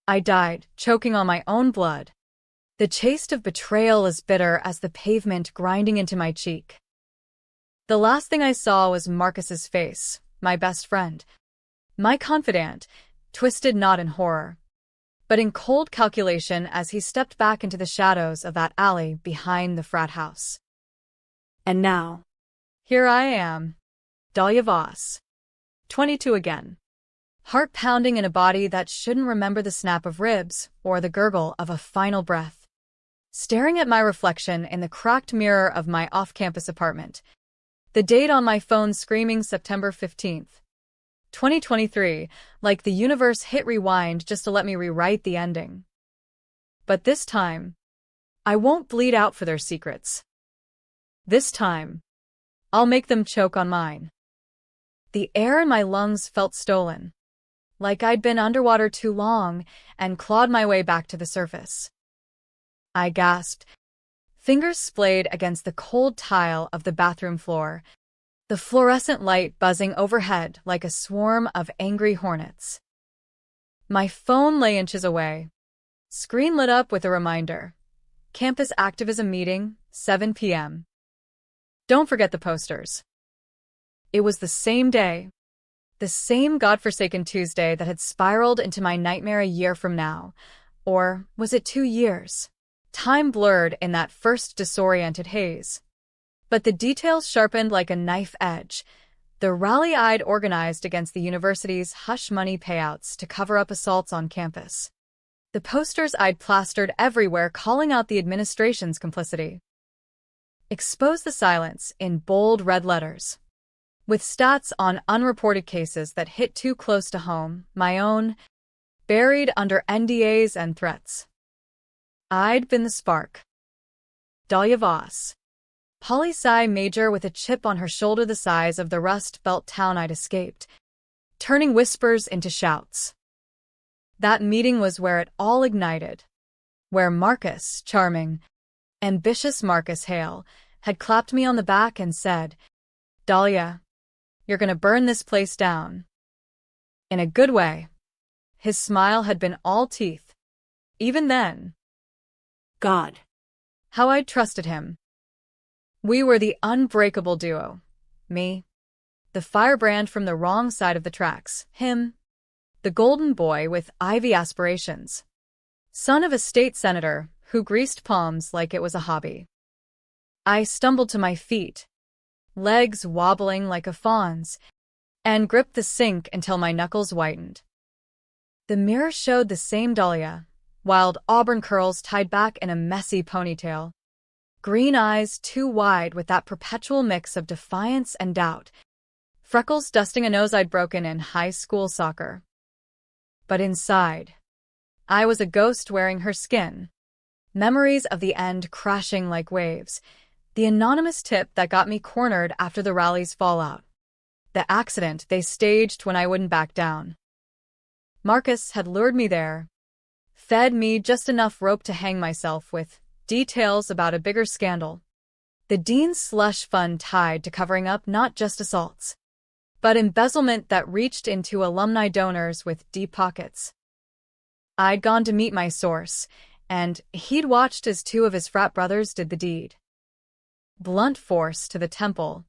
I died, choking on my own blood. The taste of betrayal as bitter as the pavement grinding into my cheek. The last thing I saw was Marcus's face, my best friend. My confidant, twisted not in horror, but in cold calculation as he stepped back into the shadows of that alley behind the frat house. And now, here I am, Dahlia Voss, 22 again. Heart pounding in a body that shouldn't remember the snap of ribs or the gurgle of a final breath. Staring at my reflection in the cracked mirror of my off-campus apartment. The date on my phone screaming September 15th. 2023, like the universe hit rewind just to let me rewrite the ending. But this time, I won't bleed out for their secrets. This time, I'll make them choke on mine. The air in my lungs felt stolen, like I'd been underwater too long and clawed my way back to the surface. I gasped, fingers splayed against the cold tile of the bathroom floor, the fluorescent light buzzing overhead like a swarm of angry hornets. My phone lay inches away, screen lit up with a reminder. Campus activism meeting, 7 p.m. Don't forget the posters. It was the same day, the same godforsaken Tuesday that had spiraled into my nightmare a year from now. Or was it 2 years? Time blurred in that first disoriented haze. But the details sharpened like a knife edge. The rally I'd organized against the university's hush-money payouts to cover up assaults on campus. The posters I'd plastered everywhere calling out the administration's complicity. Expose the silence in bold red letters. With stats on unreported cases that hit too close to home, my own, buried under NDAs and threats. I'd been the spark. Dahlia Voss, poli-sci major with a chip on her shoulder the size of the Rust Belt town I'd escaped, turning whispers into shouts. That meeting was where it all ignited, where Marcus, charming, ambitious Marcus Hale, had clapped me on the back and said, "Dahlia, you're gonna burn this place down." In a good way. His smile had been all teeth. Even then. God, how I'd trusted him. We were the unbreakable duo. Me, the firebrand from the wrong side of the tracks. Him, the golden boy with Ivy aspirations. Son of a state senator who greased palms like it was a hobby. I stumbled to my feet, legs wobbling like a fawn's, and gripped the sink until my knuckles whitened. The mirror showed the same Dahlia, wild auburn curls tied back in a messy ponytail, green eyes too wide with that perpetual mix of defiance and doubt, freckles dusting a nose I'd broken in high school soccer. But inside, I was a ghost wearing her skin, memories of the end crashing like waves, the anonymous tip that got me cornered after the rally's fallout, the accident they staged when I wouldn't back down. Marcus had lured me there, fed me just enough rope to hang myself with, details about a bigger scandal. The dean's slush fund tied to covering up not just assaults, but embezzlement that reached into alumni donors with deep pockets. I'd gone to meet my source, and he'd watched as 2 of his frat brothers did the deed. Blunt force to the temple.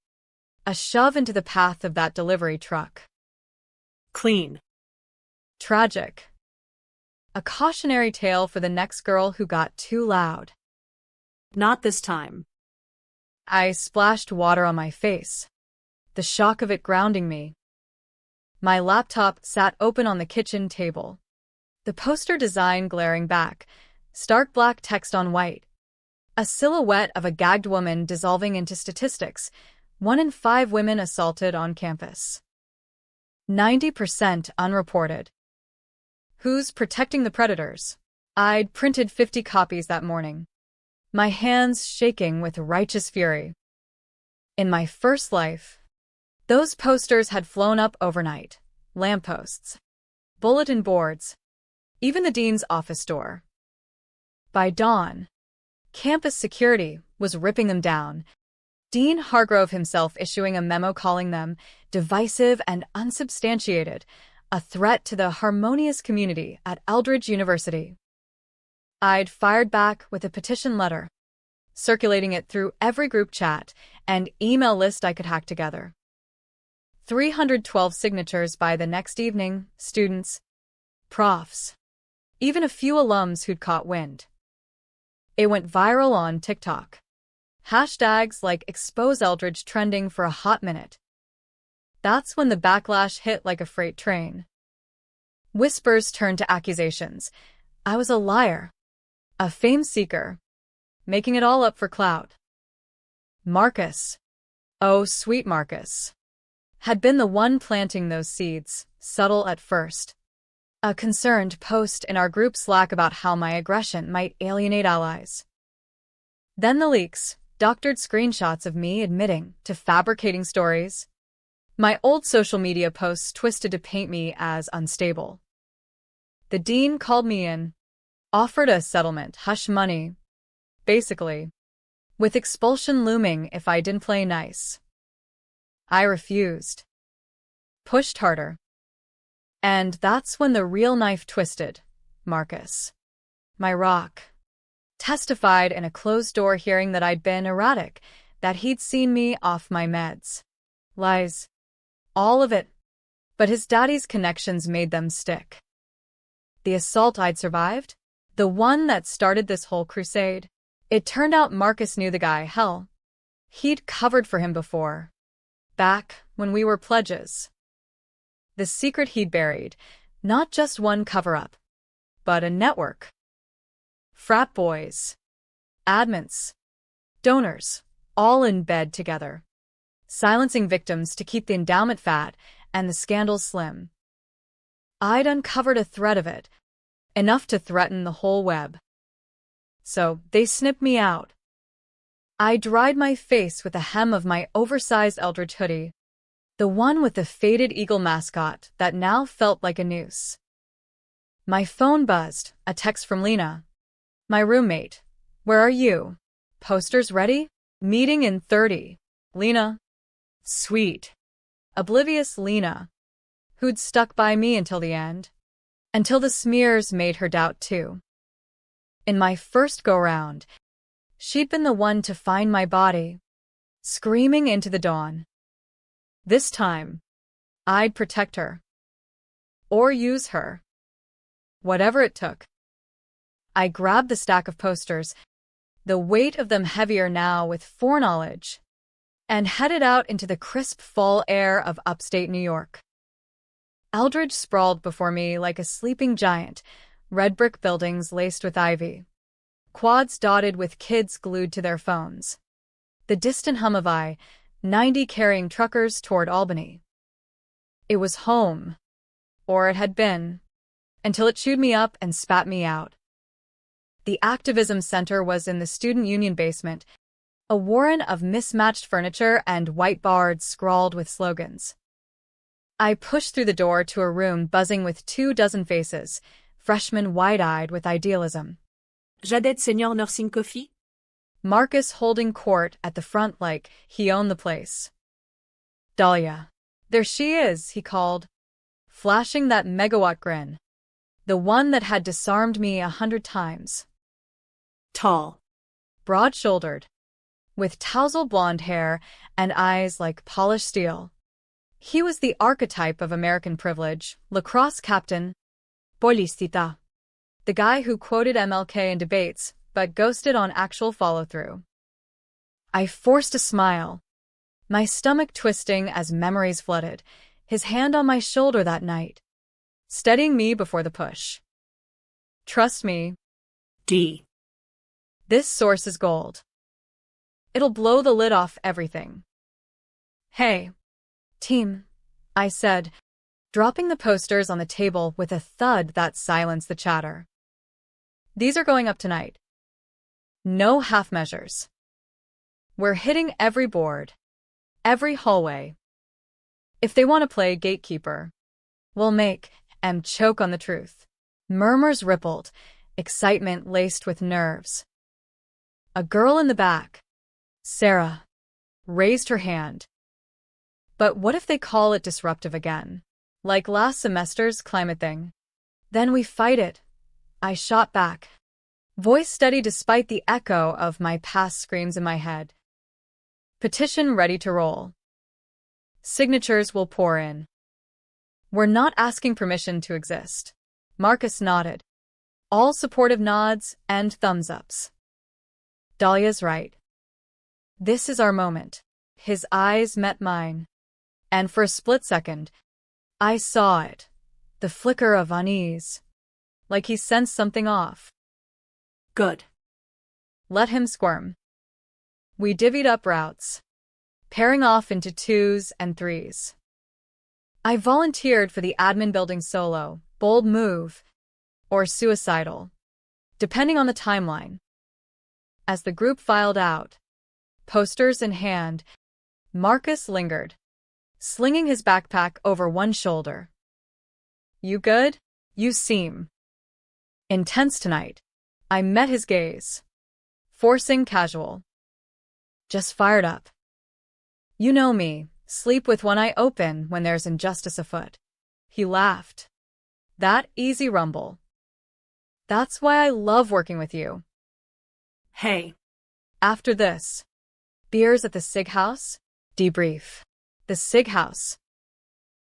A shove into the path of that delivery truck. Clean. Tragic. A cautionary tale for the next girl who got too loud. Not this time. I splashed water on my face, the shock of it grounding me. My laptop sat open on the kitchen table. The poster design glaring back, stark black text on white. A silhouette of a gagged woman dissolving into statistics, 1 in 5 women assaulted on campus. 90% unreported. Who's protecting the predators? I'd printed 50 copies that morning, my hands shaking with righteous fury. In my first life, those posters had flown up overnight. Lampposts, bulletin boards, even the dean's office door. By dawn, campus security was ripping them down, Dean Hargrove himself issuing a memo calling them divisive and unsubstantiated, a threat to the harmonious community at Eldridge University. I'd fired back with a petition letter, circulating it through every group chat and email list I could hack together. 312 signatures by the next evening, students, profs, even a few alums who'd caught wind. It went viral on TikTok. Hashtags like Expose Eldridge trending for a hot minute. That's when the backlash hit like a freight train. Whispers turned to accusations. I was a liar, a fame seeker, making it all up for clout. Marcus, oh sweet Marcus, had been the one planting those seeds, subtle at first. A concerned post in our group Slack about how my aggression might alienate allies. Then the leaks, doctored screenshots of me admitting to fabricating stories. My old social media posts twisted to paint me as unstable. The dean called me in, offered a settlement, hush money, basically, with expulsion looming if I didn't play nice. I refused. Pushed harder. And that's when the real knife twisted. Marcus, my rock, testified in a closed-door hearing that I'd been erratic, that he'd seen me off my meds. Lies. All of it. But his daddy's connections made them stick. The assault I'd survived? The one that started this whole crusade? It turned out Marcus knew the guy. Hell, he'd covered for him before. Back when we were pledges. The secret he'd buried, not just one cover-up, but a network. Frat boys, admins, donors, all in bed together, silencing victims to keep the endowment fat and the scandal slim. I'd uncovered a thread of it, enough to threaten the whole web. So they snipped me out. I dried my face with the hem of my oversized Eldridge hoodie, the one with the faded eagle mascot that now felt like a noose. My phone buzzed, a text from Lena. My roommate. Where are you? Posters ready? Meeting in 30. Lena. Sweet. Oblivious Lena, who'd stuck by me until the end. Until the smears made her doubt too. In my first go-round, she'd been the one to find my body, screaming into the dawn. This time, I'd protect her. Or use her. Whatever it took. I grabbed the stack of posters, the weight of them heavier now with foreknowledge, and headed out into the crisp fall air of upstate New York. Eldridge sprawled before me like a sleeping giant, red brick buildings laced with ivy, quads dotted with kids glued to their phones. The distant hum of I-90 carrying truckers toward Albany. It was home, or it had been, until it chewed me up and spat me out. The activism center was in the student union basement, a warren of mismatched furniture and whiteboards scrawled with slogans. I pushed through the door to a room buzzing with 24 faces, freshmen wide-eyed with idealism. Jaded Senior Nursing Coffee? Marcus holding court at the front like he owned the place. Dahlia. There she is, he called, flashing that megawatt grin. The one that had disarmed me 100 times. Tall. Broad-shouldered, with tousled blonde hair and eyes like polished steel. He was the archetype of American privilege, lacrosse captain, Policita. The guy who quoted MLK in debates, but ghosted on actual follow-through. I forced a smile, my stomach twisting as memories flooded, his hand on my shoulder that night, steadying me before the push. Trust me. D. This source is gold. It'll blow the lid off everything. Hey, team, I said, dropping the posters on the table with a thud that silenced the chatter. These are going up tonight. No half measures. We're hitting every board, every hallway. If they want to play gatekeeper, we'll make them choke on the truth. Murmurs rippled, excitement laced with nerves. A girl in the back, Sarah, raised her hand. But what if they call it disruptive again? Like last semester's climate thing. Then we fight it, I shot back. Voice steady despite the echo of my past screams in my head. Petition ready to roll. Signatures will pour in. We're not asking permission to exist. Marcus nodded. All supportive nods and thumbs-ups. Dahlia's right. This is our moment. His eyes met mine. And for a split second, I saw it. The flicker of unease. Like he sensed something off. Good. Let him squirm. We divvied up routes, pairing off into 2s and 3s. I volunteered for the admin building solo, bold move, or suicidal, depending on the timeline. As the group filed out, posters in hand, Marcus lingered, slinging his backpack over one shoulder. You good? You seem intense tonight. I met his gaze, forcing casual. Just fired up. You know me, sleep with one eye open when there's injustice afoot. He laughed. That easy rumble. That's why I love working with you. Hey. After this, beers at the Sig House, debrief. The Sig House.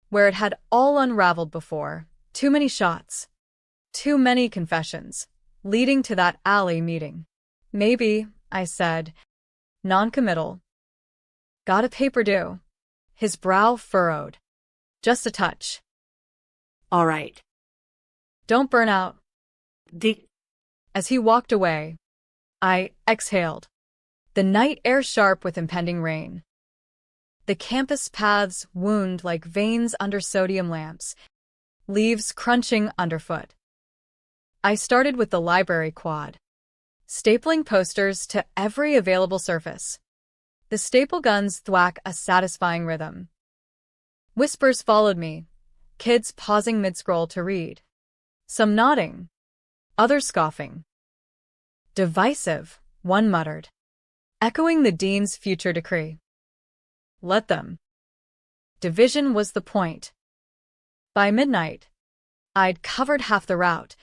Where it had all unraveled before. Too many shots. Too many confessions, leading to that alley meeting. Maybe, I said, non-committal. Got a paper due. His brow furrowed. Just a touch. All right. Don't burn out. D. As he walked away, I exhaled. The night air sharp with impending rain. The campus paths wound like veins under sodium lamps, leaves crunching underfoot. I started with the library quad, stapling posters to every available surface. The staple guns thwack a satisfying rhythm. Whispers followed me, kids pausing mid-scroll to read. Some nodding, others scoffing. Divisive, one muttered, echoing the dean's future decree. Let them. Division was the point. By midnight, I'd covered half the route,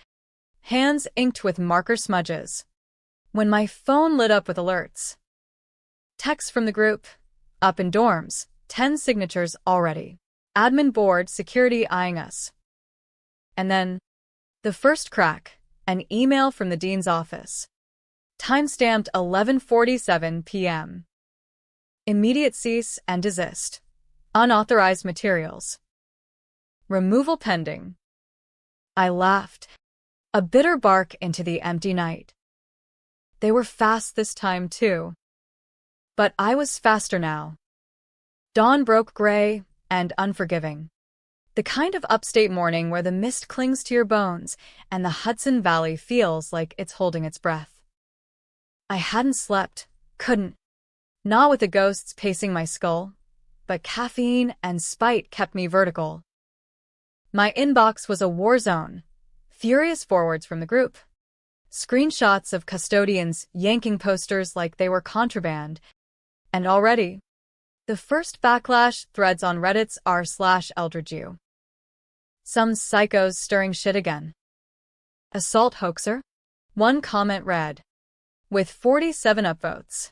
hands inked with marker smudges, when my phone lit up with alerts. Text from the group, up in dorms, 10 signatures already. Admin board, security eyeing us. And then, the first crack, an email from the dean's office. Timestamped 11:47 p.m. Immediate cease and desist. Unauthorized materials. Removal pending. I laughed, a bitter bark into the empty night. They were fast this time, too. But I was faster now. Dawn broke gray and unforgiving. The kind of upstate morning where the mist clings to your bones and the Hudson Valley feels like it's holding its breath. I hadn't slept, couldn't. Not with the ghosts pacing my skull, but caffeine and spite kept me vertical. My inbox was a war zone. Furious forwards from the group. Screenshots of custodians yanking posters like they were contraband. And already, the first backlash threads on Reddit's r/EldridgeU. Some psychos stirring shit again. Assault hoaxer? One comment read. With 47 upvotes.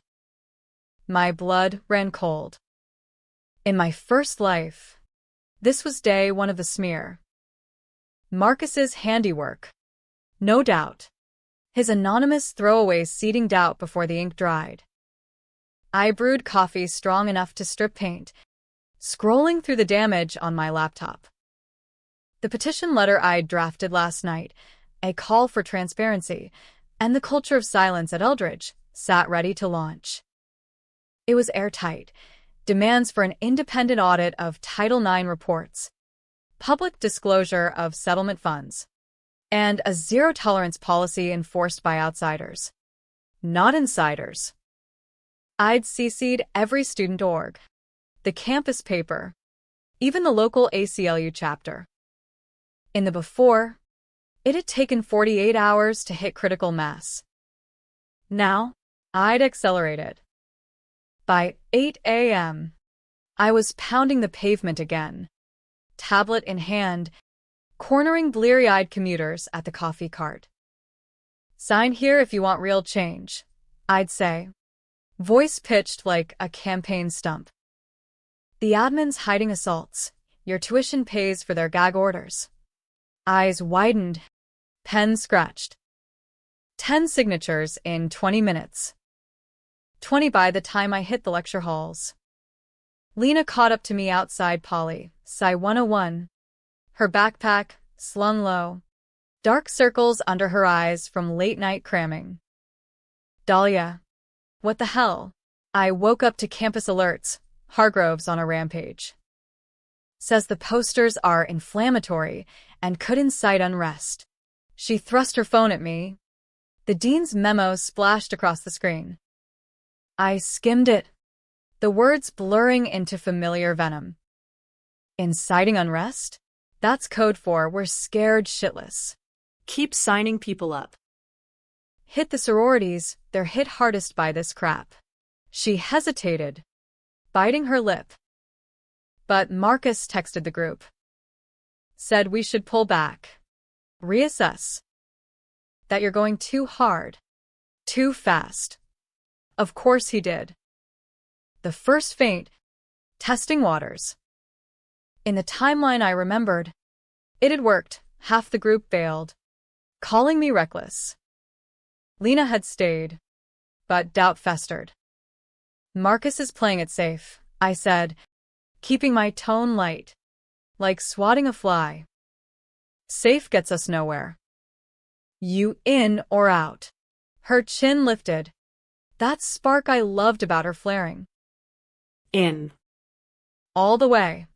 My blood ran cold. In my first life, this was day one of the smear. Marcus's handiwork. No doubt. His anonymous throwaways seeding doubt before the ink dried. I brewed coffee strong enough to strip paint, scrolling through the damage on my laptop. The petition letter I'd drafted last night, a call for transparency, and the culture of silence at Eldridge, sat ready to launch. It was airtight, demands for an independent audit of Title IX reports, public disclosure of settlement funds, and a zero-tolerance policy enforced by outsiders, not insiders. I'd CC'd every student org, the campus paper, even the local ACLU chapter. In the before, it had taken 48 hours to hit critical mass. Now, I'd accelerated. By 8 a.m., I was pounding the pavement again, tablet in hand, cornering bleary-eyed commuters at the coffee cart. "Sign here if you want real change," I'd say, voice pitched like a campaign stump. "The admin's hiding assaults. Your tuition pays for their gag orders." Eyes widened, pen scratched. 10 signatures in 20 minutes. 20 by the time I hit the lecture halls. Lena caught up to me outside Poly, Sci 101. Her backpack, slung low. Dark circles under her eyes from late-night cramming. "Dahlia. What the hell?" I woke up to campus alerts. Hargrove's on a rampage. "Says the posters are inflammatory and could incite unrest." She thrust her phone at me. The dean's memo splashed across the screen. I skimmed it, the words blurring into familiar venom. "Inciting unrest? That's code for we're scared shitless. Keep signing people up." Hit the sororities, they're hit hardest by this crap." She hesitated, biting her lip. But Marcus texted the group. Said we should pull back. Reassess. That you're going too hard. Too fast. Of course he did. The first feint. Testing waters. In the timeline I remembered, it had worked. Half the group bailed, calling me reckless. Lena had stayed, but doubt festered. "Marcus is playing it safe," I said, keeping my tone light, like swatting a fly. "Safe gets us nowhere. You in or out?" Her chin lifted. That spark I loved about her flaring. "In." All the way.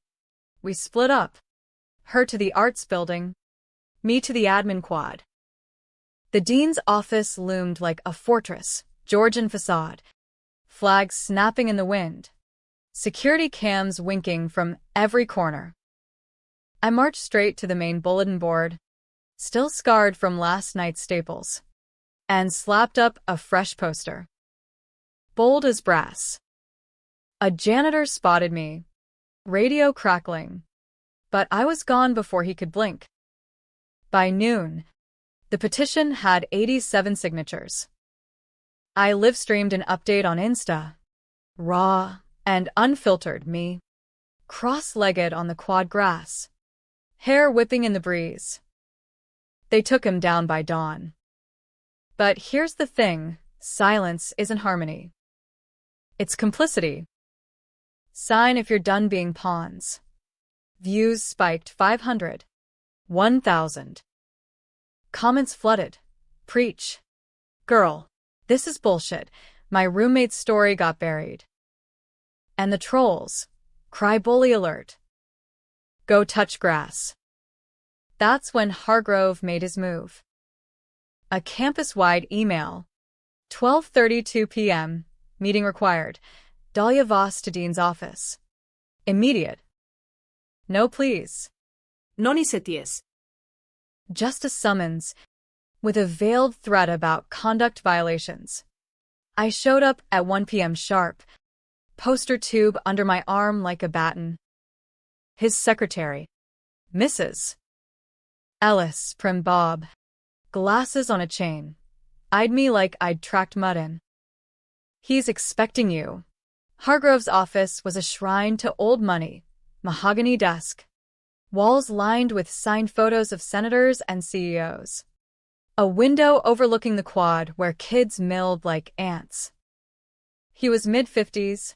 We split up. Her to the arts building, me to the admin quad. The dean's office loomed like a fortress, Georgian facade. Flags snapping in the wind. Security cams winking from every corner. I marched straight to the main bulletin board, still scarred from last night's staples, and slapped up a fresh poster. Bold as brass. A janitor spotted me, radio crackling, but I was gone before he could blink. By noon, the petition had 87 signatures. I live-streamed an update on Insta. Raw and unfiltered me, cross-legged on the quad grass, hair whipping in the breeze. They took him down by dawn. But here's the thing, silence isn't harmony. It's complicity. Sign if you're done being pawns. Views spiked 500. 1,000. Comments flooded. Preach. Girl, this is bullshit. My roommate's story got buried. And the trolls. Cry bully alert. Go touch grass. That's when Hargrove made his move. A campus-wide email. 12:32 p.m. Meeting required. Dahlia Voss to Dean's office. Immediate. No please. Non iseties. Just a summons, with a veiled threat about conduct violations. I showed up at 1 p.m. sharp, poster tube under my arm like a baton. His secretary, Mrs. Ellis Prim Bob, glasses on a chain, eyed me like I'd tracked mud in. "He's expecting you." Hargrove's office was a shrine to old money, mahogany desk, walls lined with signed photos of senators and CEOs. A window overlooking the quad where kids milled like ants. He was mid-50s,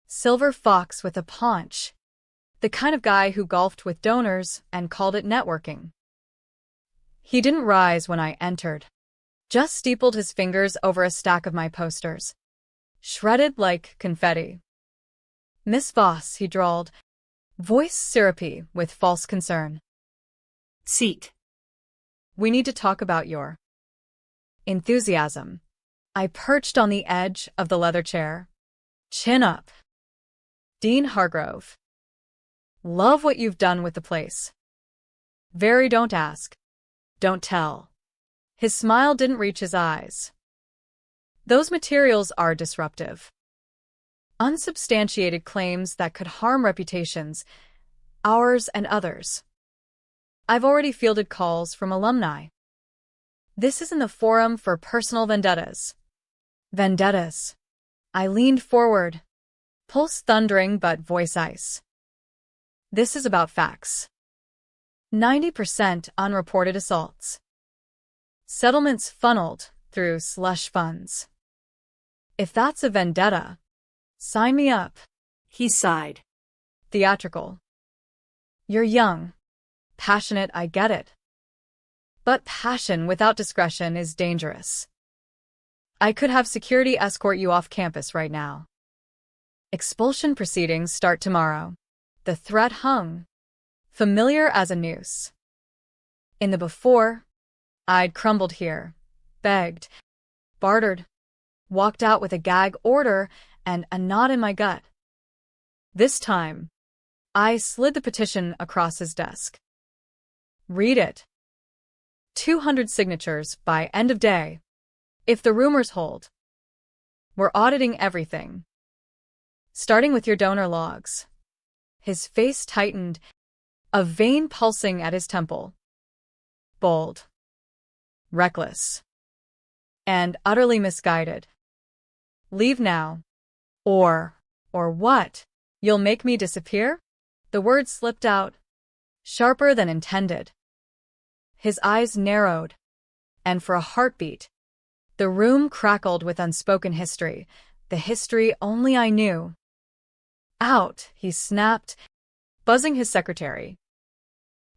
silver fox with a paunch, the kind of guy who golfed with donors and called it networking. He didn't rise when I entered, just steepled his fingers over a stack of my posters, shredded like confetti. "Miss Voss," he drawled, voice syrupy with false concern. "Seat. "We need to talk about your enthusiasm." I perched on the edge of the leather chair, chin up. "Dean Hargrove. Love what you've done with the place. Very don't ask. Don't tell." His smile didn't reach his eyes. "Those materials are disruptive. Unsubstantiated claims that could harm reputations. ours and others. I've already fielded calls from alumni. This isn't the forum for personal vendettas. Vendettas. I leaned forward, pulse thundering but voice ice. This is about facts. 90% unreported assaults. Settlements funneled through slush funds. If that's a vendetta, sign me up. He sighed. Theatrical. You're young. Passionate, I get it. But passion without discretion is dangerous. I could have security escort you off campus right now. Expulsion proceedings start tomorrow. The threat hung, familiar as a noose. In the before, I'd crumbled here, begged, bartered, walked out with a gag order and a knot in my gut. This time, I slid the petition across his desk. Read it. 200 signatures by end of day. If the rumors hold. We're auditing everything. Starting with your donor logs. His face tightened, a vein pulsing at his temple. Bold. Reckless. And utterly misguided. Leave now. Or what? You'll make me disappear? The word slipped out, sharper than intended. His eyes narrowed, and for a heartbeat, the room crackled with unspoken history, the history only I knew. Out, he snapped, buzzing his secretary.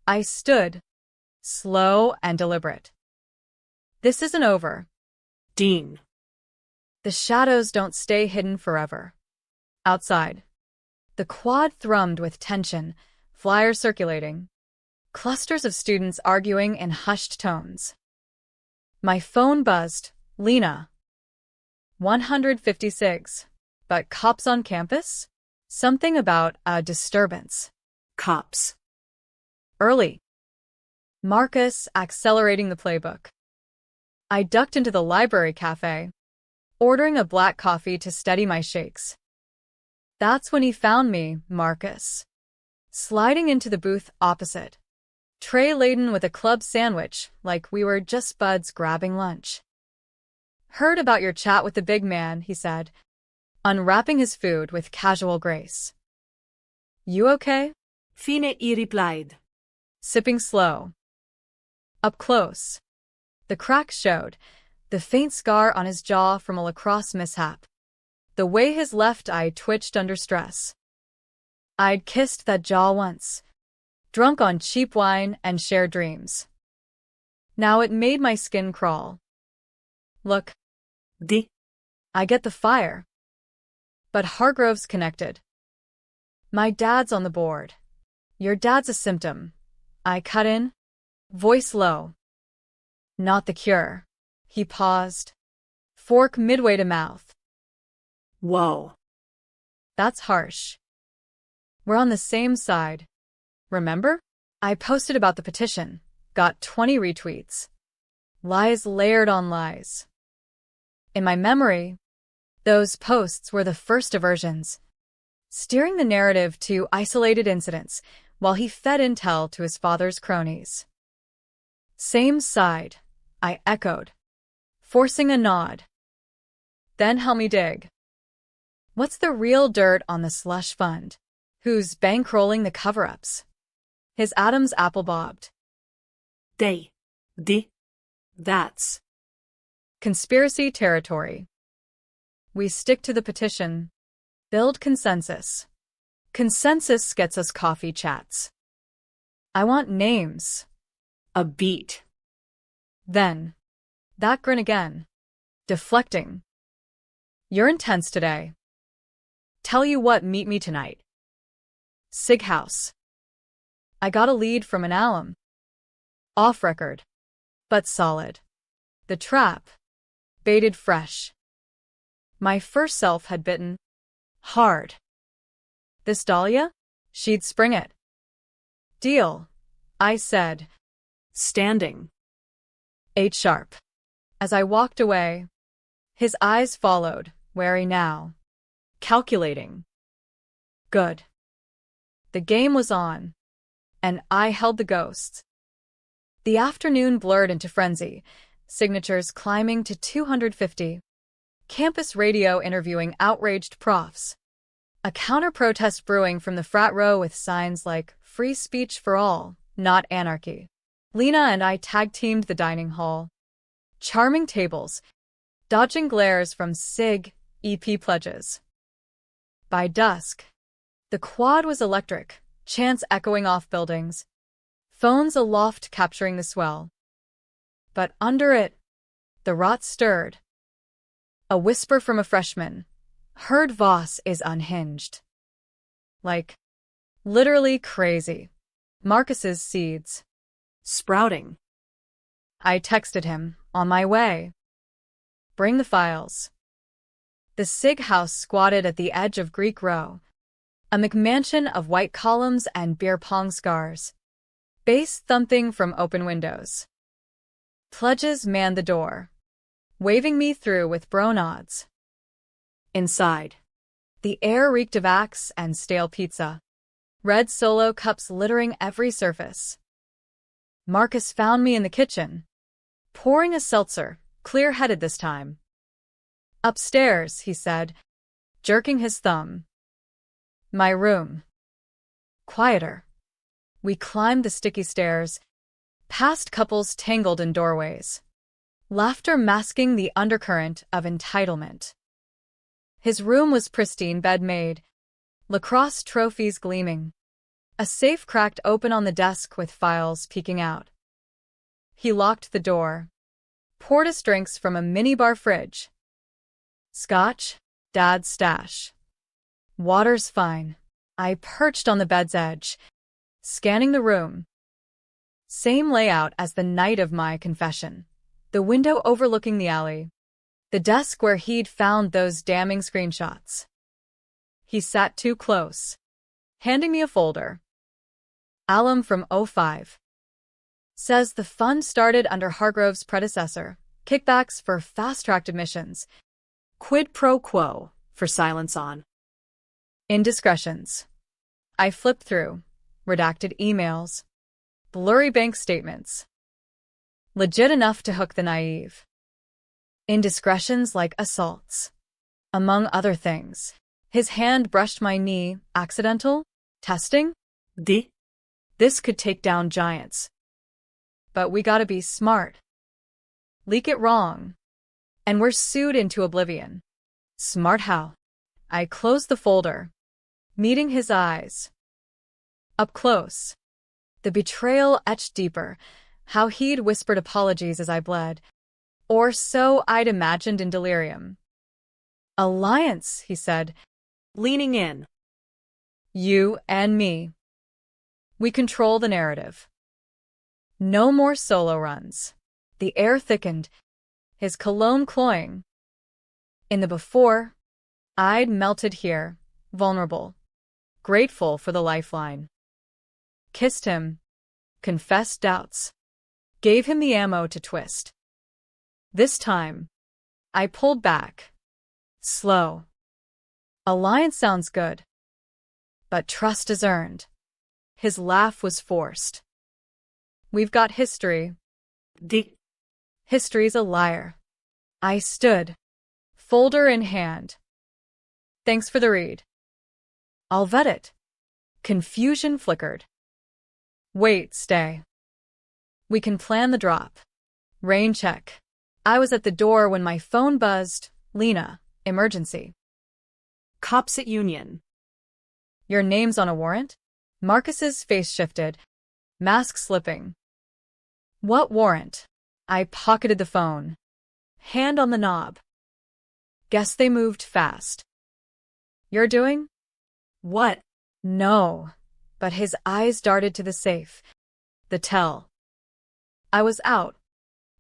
I stood, slow and deliberate. This isn't over. Dean. The shadows don't stay hidden forever. Outside, the quad thrummed with tension, flyers circulating. Clusters of students arguing in hushed tones. My phone buzzed. Lena. 156. But cops on campus? Something about a disturbance. Cops. Early. Marcus accelerating the playbook. I ducked into the library cafe, ordering a black coffee to steady my shakes. That's when he found me, Marcus. Sliding into the booth opposite. Tray laden with a club sandwich, like we were just buds grabbing lunch. Heard about your chat with the big man, he said, unwrapping his food with casual grace. You okay? Fine, he replied. Sipping slow. Up close. The crack showed, the faint scar on his jaw from a lacrosse mishap. The way his left eye twitched under stress. I'd kissed that jaw once. Drunk on cheap wine and shared dreams. Now it made my skin crawl. Look. I get the fire. But Hargrove's connected. My dad's on the board. Your dad's a symptom. I cut in. Voice low. Not the cure. He paused. Fork midway to mouth. Whoa. That's harsh. We're on the same side. Remember? I posted about the petition, got 20 retweets. Lies layered on lies. In my memory, those posts were the first diversions, steering the narrative to isolated incidents while he fed intel to his father's cronies. Same side, I echoed, forcing a nod. Then help me dig. What's the real dirt on the slush fund? Who's bankrolling the cover-ups? His Adam's apple bobbed. That's conspiracy territory. We stick to the petition. Build consensus. Consensus gets us coffee chats. I want names. a beat. Then, that grin again. Deflecting. You're intense today. Tell you what, meet me tonight. Sig House. I got a lead from an alum. Off record. But solid. The trap. Baited fresh. My first self had bitten. Hard. This Dahlia? She'd spring it. Deal, I said. Standing. 8 sharp. As I walked away, his eyes followed, wary now. Calculating. Good. The game was on. and I held the ghosts. The afternoon blurred into frenzy, signatures climbing to 250. Campus radio interviewing outraged profs. A counter-protest brewing from the frat row with signs like "Free speech for all, not anarchy." Lena and I tag-teamed the dining hall. Charming tables, dodging glares from SIG EP pledges. By dusk, the quad was electric, chants echoing off buildings, phones aloft capturing the swell. But under it, the rot stirred. A whisper from a freshman. Heard Voss is unhinged. Like, literally crazy. Marcus's seeds. Sprouting. I texted him, on my way. Bring the files. The SIG house squatted at the edge of Greek Row, a McMansion of white columns and beer pong scars. Bass thumping from open windows. Pledges manned the door, waving me through with bro nods. Inside, the air reeked of axe and stale pizza, red Solo cups littering every surface. Marcus found me in the kitchen, pouring a seltzer, clear-headed this time. Upstairs, he said, jerking his thumb. My room. Quieter. We climbed the sticky stairs, past couples tangled in doorways, laughter masking the undercurrent of entitlement. His room was pristine, bed made, lacrosse trophies gleaming, a safe cracked open on the desk with files peeking out. He locked the door, poured us drinks from a minibar fridge. Scotch, Dad's stash. Water's fine. I perched on the bed's edge, scanning the room. Same layout as the night of my confession. The window overlooking the alley. The desk where he'd found those damning screenshots. He sat too close, handing me a folder. Alum from '05. Says the fund started under Hargrove's predecessor. Kickbacks for fast-tracked admissions. Quid pro quo for silence on. Indiscretions. I flipped through. Redacted emails. Blurry bank statements. Legit enough to hook the naive. Indiscretions like assaults. Among other things. His hand brushed my knee. Accidental? Testing? This could take down giants. But we gotta be smart. Leak it wrong. And we're sued into oblivion. Smart how? I closed the folder, meeting his eyes. Up close. The betrayal etched deeper, how he'd whispered apologies as I bled. Or so I'd imagined in delirium. Alliance, he said, leaning in. You and me. We control the narrative. No more solo runs. The air thickened, his cologne cloying. In the before, I'd melted here, vulnerable, grateful for the lifeline. Kissed him, confessed doubts, gave him the ammo to twist. This time, I pulled back. Slow. Alliance sounds good. But trust is earned. His laugh was forced. We've got history. History's a liar. I stood, folder in hand. Thanks for the read. I'll vet it. Confusion flickered. Wait, stay. We can plan the drop. Rain check. I was at the door when my phone buzzed. Lena, emergency. Cops at Union. Your name's on a warrant? Marcus's face shifted, mask slipping. What warrant? I pocketed the phone. Hand on the knob. Guess they moved fast. You're doing? What? No. But his eyes darted to the safe. The tell. I was out,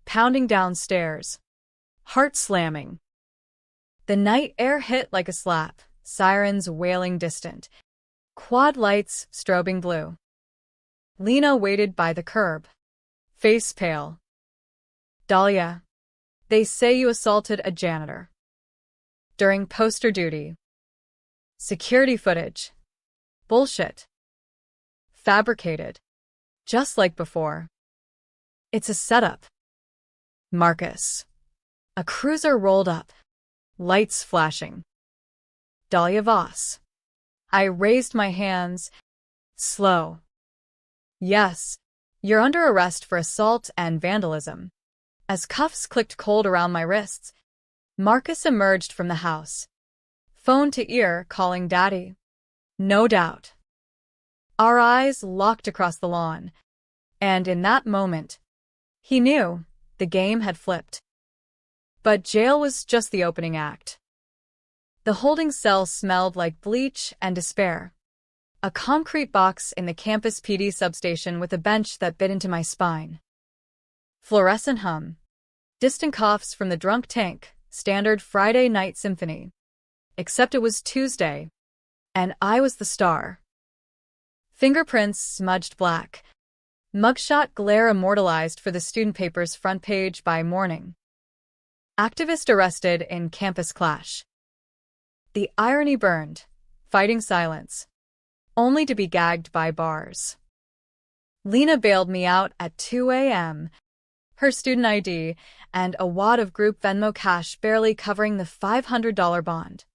pounding downstairs, heart slamming. The night air hit like a slap, sirens wailing distant, quad lights strobing blue. Lena waited by the curb, face pale. Dahlia, they say you assaulted a janitor. During poster duty. Security footage. Bullshit. Fabricated. just like before. It's a setup. Marcus. A cruiser rolled up. Lights flashing. Dahlia Voss. I raised my hands. Slow. Yes, you're under arrest for assault and vandalism. As cuffs clicked cold around my wrists, Marcus emerged from the house. Phone to ear, calling Daddy. No doubt. Our eyes locked across the lawn, and in that moment, he knew the game had flipped. But jail was just the opening act. The holding cell smelled like bleach and despair. A concrete box in the campus PD substation with a bench that bit into my spine. Fluorescent hum. Distant coughs from the drunk tank, standard Friday night symphony. Except it was Tuesday, and I was the star. Fingerprints smudged black. Mugshot glare immortalized for the student paper's front page by morning. Activist arrested in campus clash. The irony burned, fighting silence, only to be gagged by bars. Lena bailed me out at 2 a.m., her student ID and a wad of group Venmo cash barely covering the $500 bond.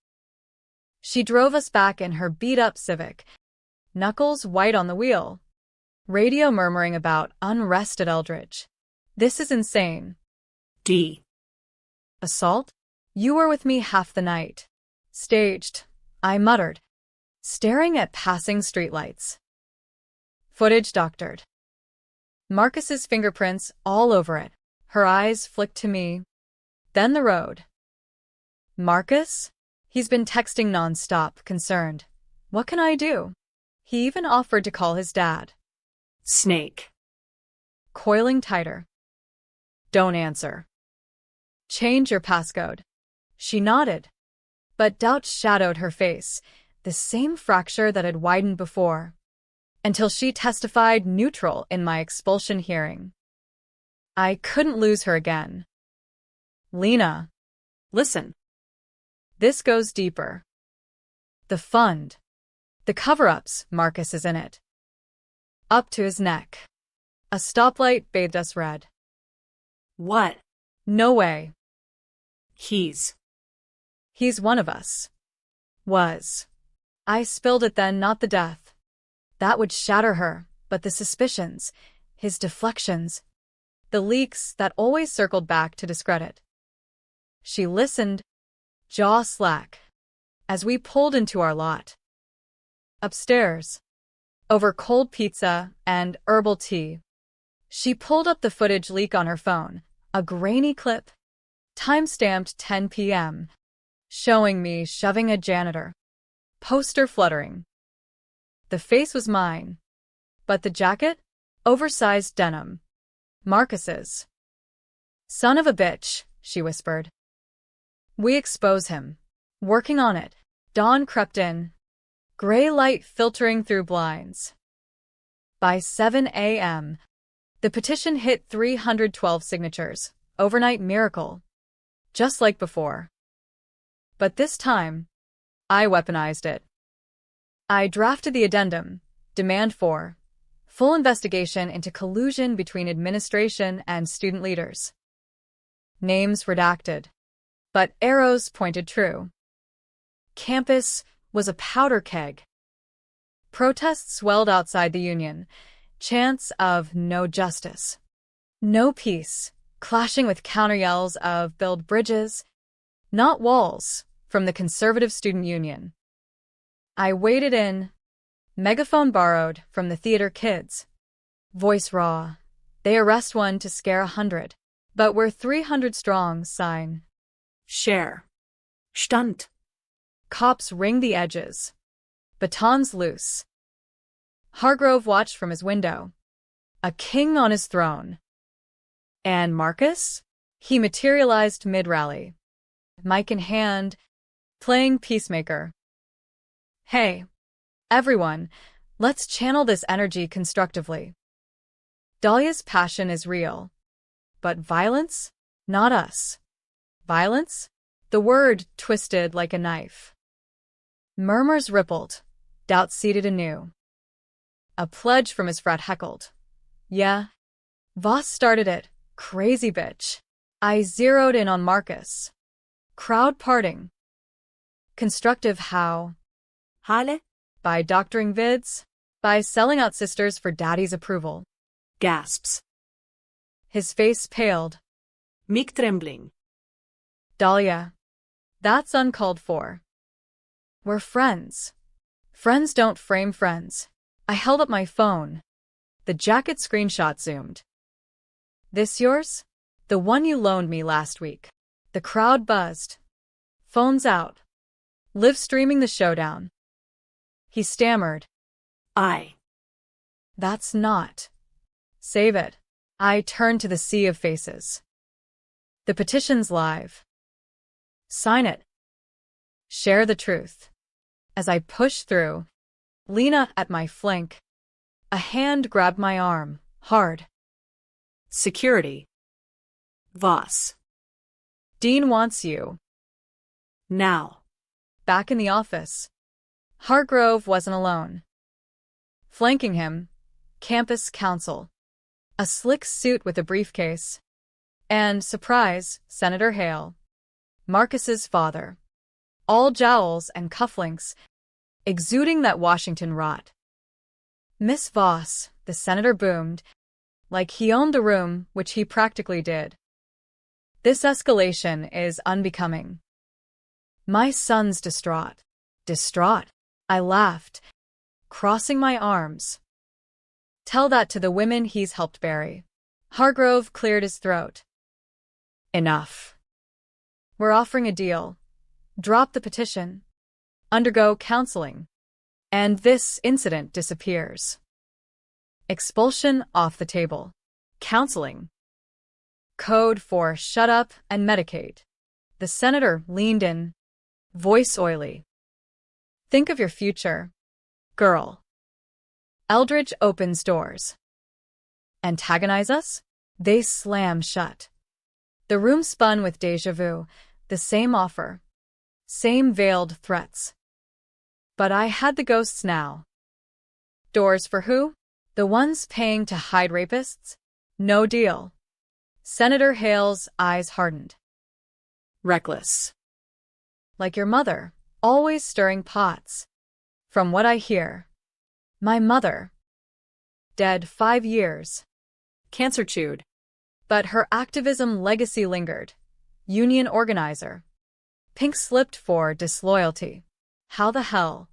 She drove us back in her beat-up Civic, knuckles white on the wheel, radio murmuring about unrest at Eldridge. This is insane. D. Assault? You were with me half the night. Staged, I muttered, staring at passing streetlights. Footage doctored. Marcus's fingerprints all over it. Her eyes flicked to me. Then the road. Marcus? He's been texting nonstop, concerned. What can I do? He even offered to call his dad. Snake. Coiling tighter. Don't answer. Change your passcode. She nodded. But doubt shadowed her face, the same fracture that had widened before, until she testified neutral in my expulsion hearing. I couldn't lose her again. Lena. Listen. This goes deeper. The fund. The cover-ups, Marcus is in it. Up to his neck. A stoplight bathed us red. What? No way. He's one of us. Was. I spilled it then, not the death. That would shatter her, but the suspicions, his deflections, the leaks that always circled back to discredit. She listened, jaw slack, as we pulled into our lot. Upstairs, over cold pizza and herbal tea, she pulled up the footage leak on her phone, a grainy clip, time-stamped 10 p.m., showing me shoving a janitor. Poster fluttering. The face was mine, but the jacket? Oversized denim. Marcus's. Son of a bitch, she whispered. We expose him. Working on it. Dawn crept in. Gray light filtering through blinds. By 7 a.m., the petition hit 312 signatures. Overnight miracle. Just like before. But this time, I weaponized it. I drafted the addendum, demand for full investigation into collusion between administration and student leaders. Names redacted, but arrows pointed true. Campus was a powder keg. Protests swelled outside the union, chants of no justice, no peace, clashing with counter-yells of build bridges, not walls, from the conservative student union. I waded in, megaphone borrowed from the theater kids. Voice raw. They arrest one to scare 100. But we're 300 strong, sign. Share. Stand. Cops ring the edges. Batons loose. Hargrove watched from his window. A king on his throne. And Marcus? He materialized mid-rally. Mic in hand, playing peacemaker. Hey, everyone, let's channel this energy constructively. Dahlia's passion is real. But violence? Not us. Violence? The word twisted like a knife. Murmurs rippled, doubt seeded anew. A pledge from his frat heckled. Yeah. Voss started it. Crazy bitch. I zeroed in on Marcus. Crowd parting. Constructive how? Hale? By doctoring vids? By selling out sisters for daddy's approval. Gasps. His face paled. Meek trembling. Dahlia. That's uncalled for. We're friends. Friends don't frame friends. I held up my phone. The jacket screenshot zoomed. This yours? The one you loaned me last week. The crowd buzzed. Phones out. Live streaming the showdown. He stammered. That's not. Save it. I turned to the sea of faces. The petition's live. Sign it. Share the truth. As I pushed through, Lena at my flank. A hand grabbed my arm, hard. Security. Voss. Dean wants you. Now. Back in the office. Hargrove wasn't alone. Flanking him, campus counsel. A slick suit with a briefcase. And, surprise, Senator Hale. Marcus's father. All jowls and cufflinks, exuding that Washington rot. Miss Voss, the senator boomed, like he owned the room, which he practically did. This escalation is unbecoming. My son's distraught. Distraught? I laughed, crossing my arms. Tell that to the women he's helped bury. Hargrove cleared his throat. Enough. We're offering a deal. Drop the petition. Undergo counseling. And this incident disappears. Expulsion off the table. Counseling. Code for shut up and medicate. The senator leaned in, voice oily. Think of your future, girl. Eldridge opens doors. Antagonize us? They slam shut. The room spun with déjà vu, the same offer. Same veiled threats. But I had the ghosts now. Doors for who? The ones paying to hide rapists? No deal. Senator Hale's eyes hardened. Reckless. Like your mother, always stirring pots. From what I hear. My mother. Dead 5 years. Cancer chewed. But her activism legacy lingered. Union organizer. Pink slipped for disloyalty. How the hell?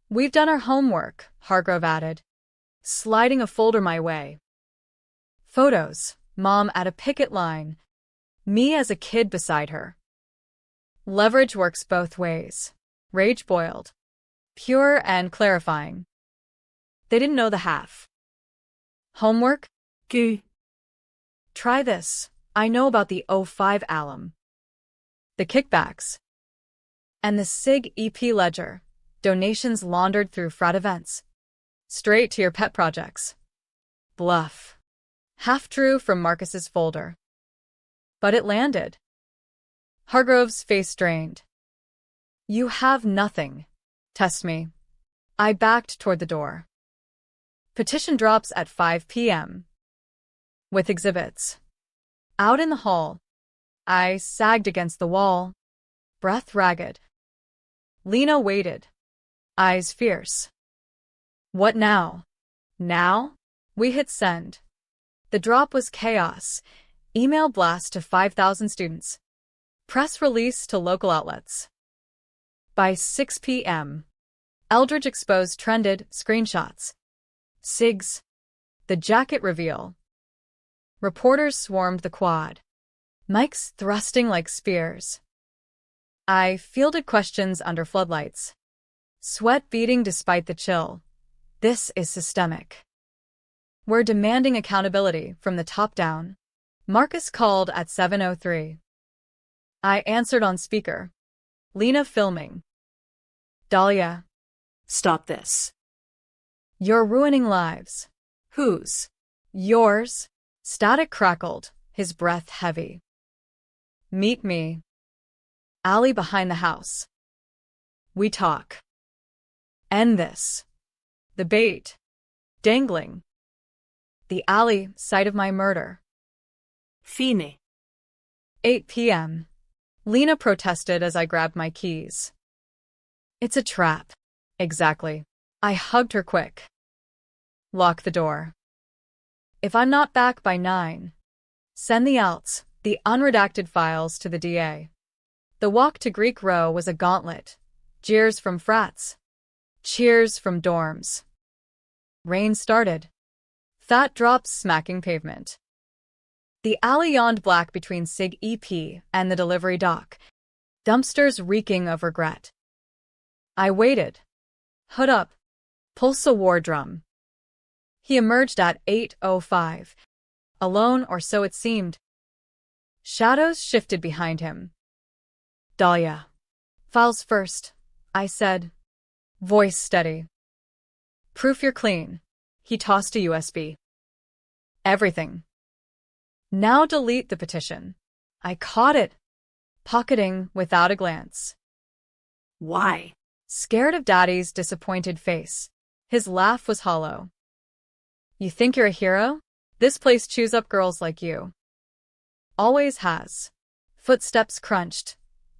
We've done our homework, Hargrove added, sliding a folder my way. Photos, Mom at a picket line. Me as a kid beside her. Leverage works both ways. Rage boiled. Pure and clarifying. They didn't know the half. Homework? Goo. Try this. I know about the '05 alum. The kickbacks. And the SIG EP ledger. Donations laundered through frat events. Straight to your pet projects. Bluff. Half true from Marcus's folder. But it landed. Hargrove's face strained. You have nothing. Test me. I backed toward the door. Petition drops at 5 p.m. With exhibits. Out in the hall, I sagged against the wall, breath ragged. Lena waited, eyes fierce. What now? Now? We hit send. The drop was chaos. Email blast to 5,000 students. Press release to local outlets. By 6 p.m., Eldridge exposed trended screenshots. SIGs. The jacket reveal. Reporters swarmed the quad. Mics thrusting like spears. I fielded questions under floodlights. Sweat beading despite the chill. This is systemic. We're demanding accountability from the top down. Marcus called at 7:03. I answered on speaker. Lena filming. Dahlia. Stop this. You're ruining lives. Whose? Yours. Static crackled, his breath heavy. Meet me. Alley behind the house. We talk. End this. The bait. Dangling. The alley, site of my murder. Fine. 8 p.m. Lena protested as I grabbed my keys. It's a trap. Exactly. I hugged her quick. Lock the door. If I'm not back by 9, send the outs, the unredacted files to the DA. The walk to Greek Row was a gauntlet. Jeers from frats. Cheers from dorms. Rain started. Fat drops smacking pavement. The alley yawned black between Sig EP and the delivery dock, dumpsters reeking of regret. I waited. Hood up. Pulse a war drum. He emerged at 8:05. Alone, or so it seemed. Shadows shifted behind him. Dahlia. Files first, I said. Voice steady. Proof you're clean. He tossed a USB. Everything. Now delete the petition. I caught it. Pocketing without a glance. Why? Scared of Daddy's disappointed face. His laugh was hollow. You think you're a hero? This place chews up girls like you. Always has. Footsteps crunched.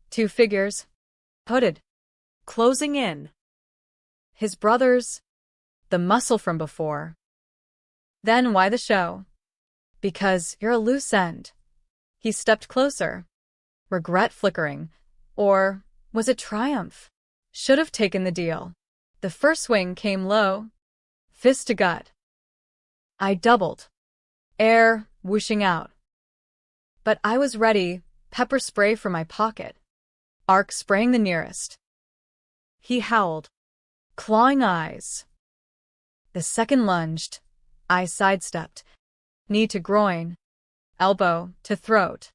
2 figures. Hooded. Closing in. His brothers. The muscle from before. Then why the show? Because you're a loose end. He stepped closer. Regret flickering. Or was it triumph? Should have taken the deal. The first swing came low. Fist to gut. I doubled. Air whooshing out. But I was ready, pepper spray from my pocket. Arc spraying the nearest. He howled. Clawing eyes. The second lunged. I sidestepped. Knee to groin. Elbow to throat.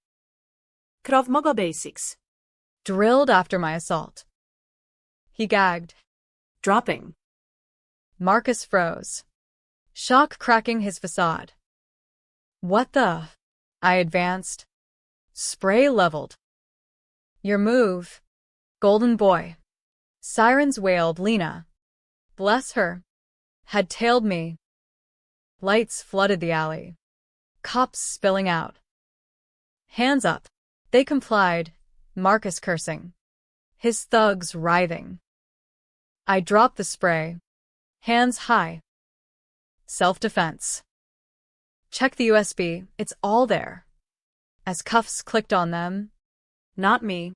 Krav Maga basics. Drilled after my assault. He gagged. Dropping. Marcus froze. Shock cracking his facade. What the? I advanced. Spray leveled. Your move. Golden boy. Sirens wailed. Lena. Bless her. Had tailed me. Lights flooded the alley. Cops spilling out. Hands up. They complied, Marcus cursing. His thugs writhing. I dropped the spray. Hands high. Self-defense. Check the USB, it's all there. As cuffs clicked on them. Not me.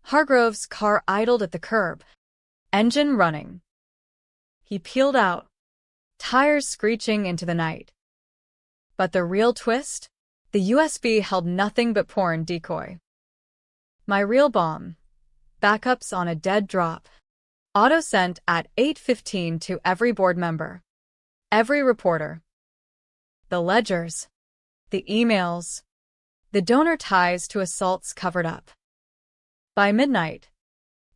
Hargrove's car idled at the curb. Engine running. He peeled out. Tires screeching into the night. But the real twist? The USB held nothing but porn decoy. My real bomb. Backups on a dead drop. Auto sent at 8:15 to every board member. Every reporter. The ledgers. The emails. The donor ties to assaults covered up. By midnight,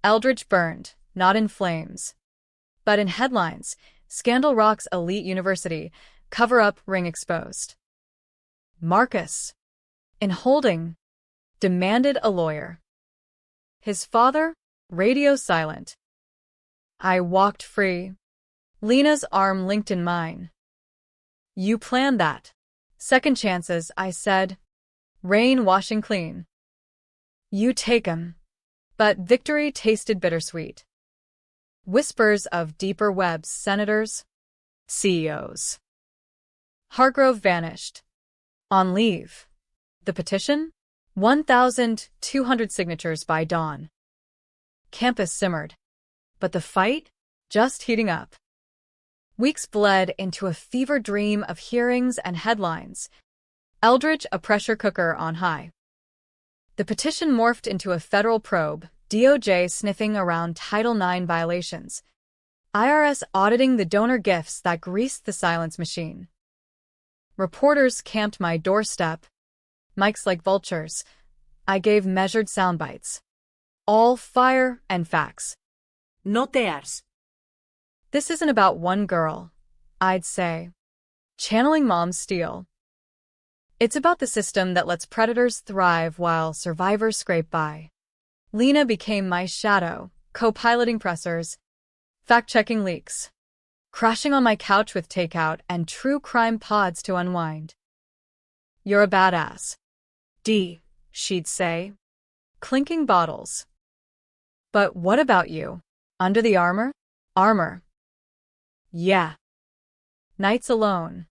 Eldridge burned, not in flames, but in headlines. Scandal rocks elite university. Cover-up ring exposed. Marcus, in holding, demanded a lawyer. His father, radio silent. I walked free. Lena's arm linked in mine. You planned that. Second chances, I said. Rain washing clean. You take 'em. But victory tasted bittersweet. Whispers of deeper webs, senators, CEOs. Hargrove vanished. On leave. The petition? 1,200 signatures by dawn. Campus simmered. But the fight? Just heating up. Weeks bled into a fever dream of hearings and headlines. Eldridge a pressure cooker on high. The petition morphed into a federal probe, DOJ sniffing around Title IX violations. IRS auditing the donor gifts that greased the silence machine. Reporters camped my doorstep. Mics like vultures. I gave measured sound bites. All fire and facts. No tears. This isn't about one girl, I'd say. Channeling mom's steel. It's about the system that lets predators thrive while survivors scrape by. Lena became my shadow, co-piloting pressers, fact-checking leaks, crashing on my couch with takeout and true crime pods to unwind. You're a badass. D, she'd say. Clinking bottles. But what about you? Under the armor? Armor. Yeah. Nights alone.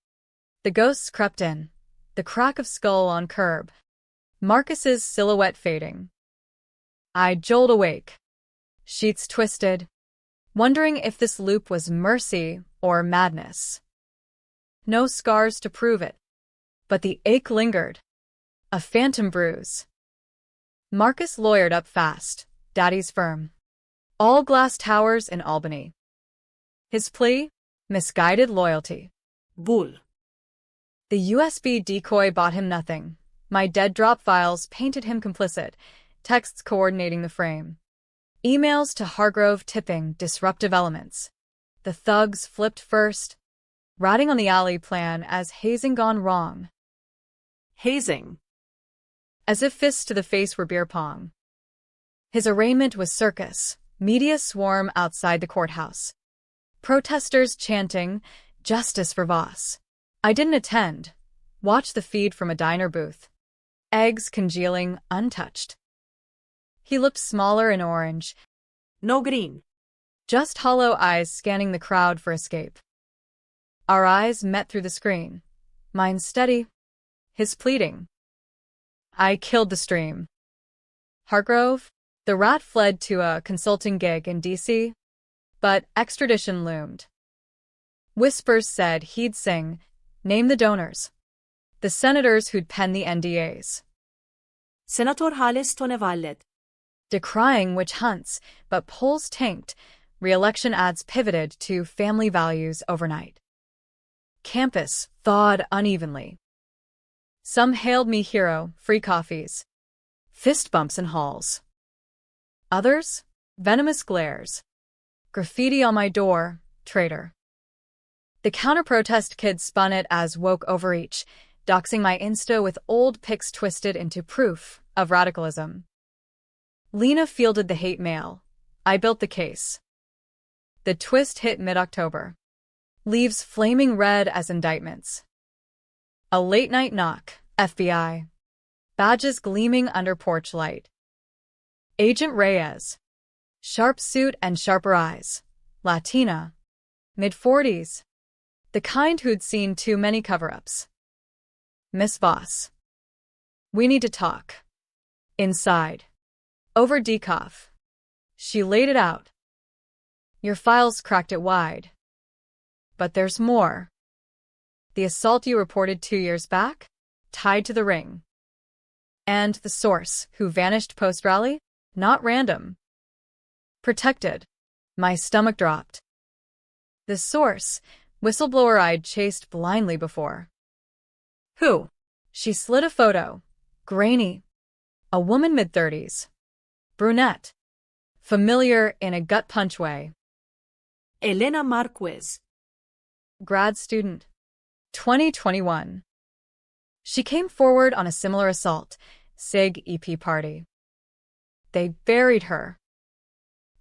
The ghosts crept in. The crack of skull on curb. Marcus's silhouette fading. I jolt awake. Sheets twisted, wondering if this loop was mercy or madness. No scars to prove it, but the ache lingered. A phantom bruise. Marcus lawyered up fast, Daddy's firm. All glass towers in Albany. His plea? Misguided loyalty. Bull. The USB decoy bought him nothing. My dead drop files painted him complicit, texts coordinating the frame. Emails to Hargrove tipping disruptive elements. The thugs flipped first, ratting on the alley plan as hazing gone wrong. Hazing. As if fists to the face were beer pong. His arraignment was circus, media swarm outside the courthouse. Protesters chanting, "Justice for Voss." I didn't attend. Watched the feed from a diner booth. Eggs congealing, untouched. He looked smaller and orange. No green. Just hollow eyes scanning the crowd for escape. Our eyes met through the screen. Mine steady. His pleading. I killed the stream. Hargrove? The rat fled to a consulting gig in D.C., but extradition loomed. Whispers said he'd sing, name the donors. The senators who'd pen the NDAs. Senator Hales Tonevallet. Decrying witch hunts, but polls tanked. Re-election ads pivoted to family values overnight. Campus thawed unevenly. Some hailed me hero, free coffees. Fist bumps in halls. Others, venomous glares. Graffiti on my door, traitor. The counter-protest kids spun it as woke overreach, doxing my Insta with old pics twisted into proof of radicalism. Lena fielded the hate mail. I built the case. The twist hit mid-October. Leaves flaming red as indictments. A late-night knock, FBI. Badges gleaming under porch light. Agent Reyes. Sharp suit and sharper eyes. Latina. Mid-40s. The kind who'd seen too many cover-ups. Miss Voss. We need to talk. Inside. Over decaf. She laid it out. Your files cracked it wide. But there's more. The assault you reported 2 years back? Tied to the ring. And the source, who vanished post-rally? Not random. Protected. My stomach dropped. The source, whistleblower I'd chased blindly before. Who? She slid a photo. Grainy. A woman mid-30s. Brunette. Familiar in a gut-punch way. Elena Marquez. Grad student. 2021. She came forward on a similar assault, SIG EP party. They buried her.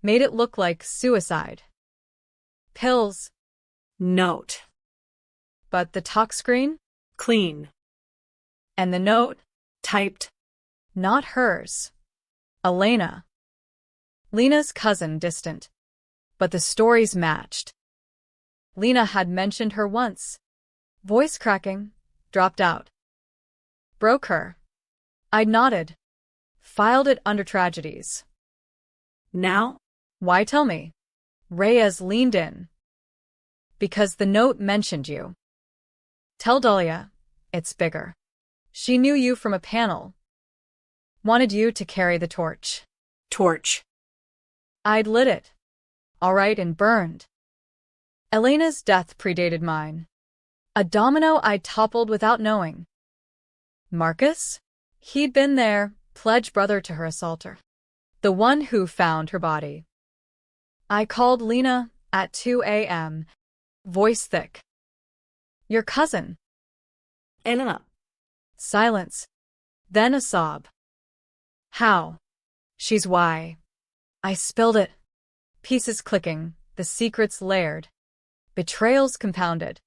Made it look like suicide. Pills. Note. But the talk screen? Clean. And the note? Typed. Not hers. Elena. Lena's cousin distant. But the stories matched. Lena had mentioned her once. Voice cracking. Dropped out. Broke her. I nodded. Filed it under tragedies. Now? Why tell me? Reyes leaned in. Because the note mentioned you. Tell Dahlia, it's bigger. She knew you from a panel. Wanted you to carry the torch. Torch. I'd lit it. All right, and burned. Elena's death predated mine. A domino I toppled without knowing. Marcus? He'd been there, pledge brother to her assaulter. The one who found her body. I called Lena at 2 a.m., voice thick. Your cousin. Elena. Silence. Then a sob. How? She's why. I spilled it. Pieces clicking, the secrets layered. Betrayals compounded.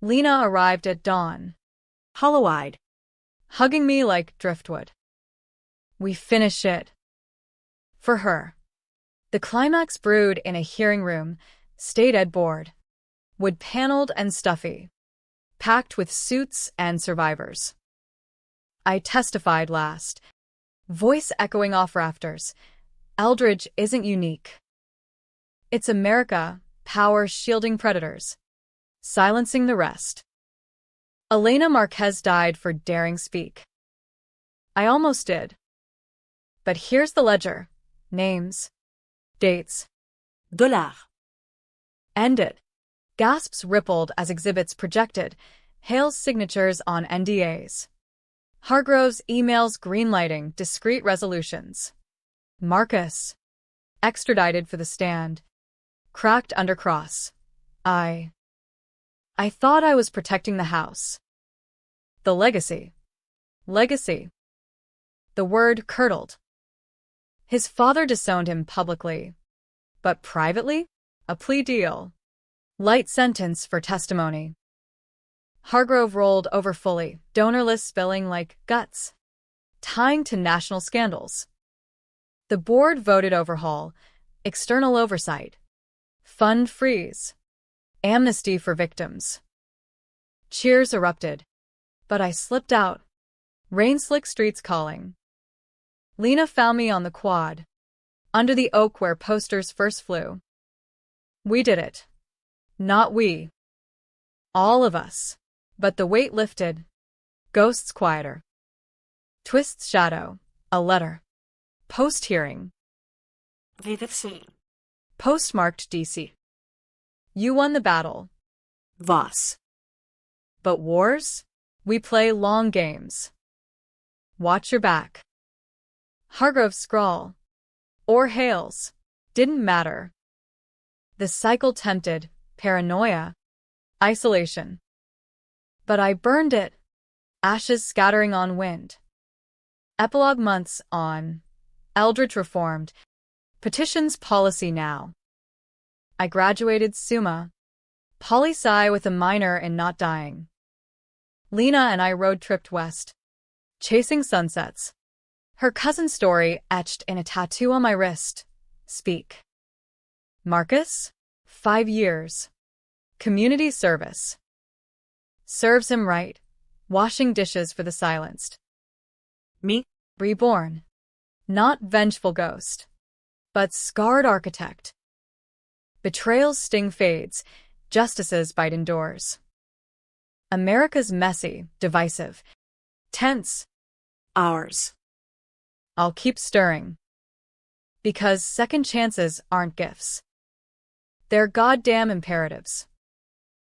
Lena arrived at dawn, Hollow-eyed. hugging me like driftwood. We finish it. For her. The climax brewed in a hearing room, stayed Ed board. Wood-paneled and stuffy. Packed with suits and survivors. I testified last. Voice echoing off rafters. Eldridge isn't unique. It's America, power shielding predators. Silencing the rest. Elena Marquez died for daring speak. I almost did. But here's the ledger. Names. Dates. $. End it. Gasps rippled as exhibits projected, Hale's signatures on NDAs. Hargrove's emails greenlighting discreet resolutions. Marcus. Extradited for the stand. Cracked under cross. I thought I was protecting the house. The legacy. Legacy. The word curdled. His father disowned him publicly. But privately? A plea deal. Light sentence for testimony. Hargrove rolled over fully, donor list spilling like guts. Tying to national scandals. The board voted overhaul, external oversight. Fund freeze. Amnesty for victims. Cheers erupted. But I slipped out. Rain-slick streets calling. Lena found me on the quad. Under the oak where posters first flew. We did it. Not we. All of us. But the weight lifted. Ghosts quieter. Twist's shadow. A letter. Post-hearing. Postmarked DC. You won the battle. Voss. But wars? We play long games. Watch your back. Hargrove's scrawl. Or Hale's. Didn't matter. The cycle tempted. Paranoia. Isolation. But I burned it. Ashes scattering on wind. Epilogue months on. Eldridge reformed. Petitions policy now. I graduated summa. Poli-sci with a minor in not dying. Lena and I road-tripped west. Chasing sunsets. Her cousin's story etched in a tattoo on my wrist. Speak. Marcus? 5 years. Community service. Serves him right. Washing dishes for the silenced. Me? Reborn. Not vengeful ghost. But scarred architect. Betrayal's sting fades. Justices bite indoors. America's messy, divisive. Tense. Ours. I'll keep stirring. Because second chances aren't gifts. They're goddamn imperatives.